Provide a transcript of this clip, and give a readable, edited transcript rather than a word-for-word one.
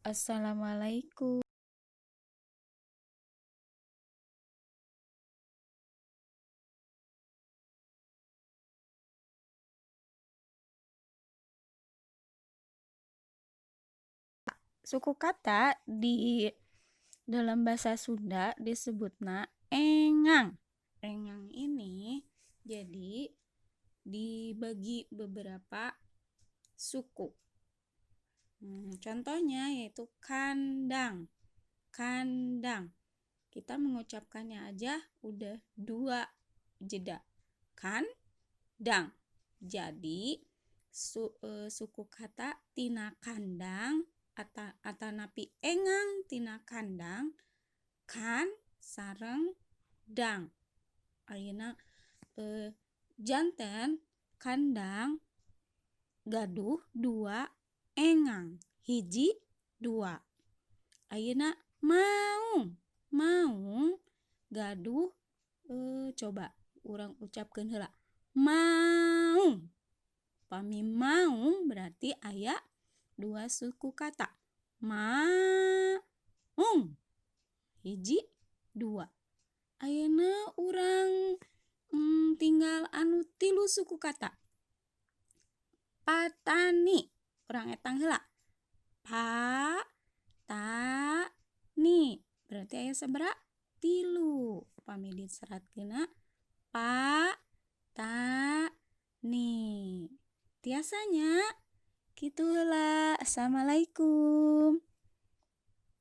Assalamualaikum. Suku kata di dalam bahasa Sunda disebutna engang. Engang ini jadi dibagi beberapa suku. Contohnya yaitu kandang. Kandang. Kita mengucapkannya aja udah 2 jeda. Kandang. Jadi suku kata tina kandang atanapi engang tina kandang kan sareng dang. Ayeuna janten kandang gaduh 2 engang hiji 2. Ayeuna maung gaduh coba urang ucapkeun heula maung. Pami maung berarti aya 2 suku kata maung hiji 2. Ayeuna urang tinggal anu 3 suku kata patani. Urang etang heula pa-ta-ni berarti aya sabaraha 3. Pami diseratkeunna pa-ta-ni. Tiasanya kitu heula. Assalamualaikum.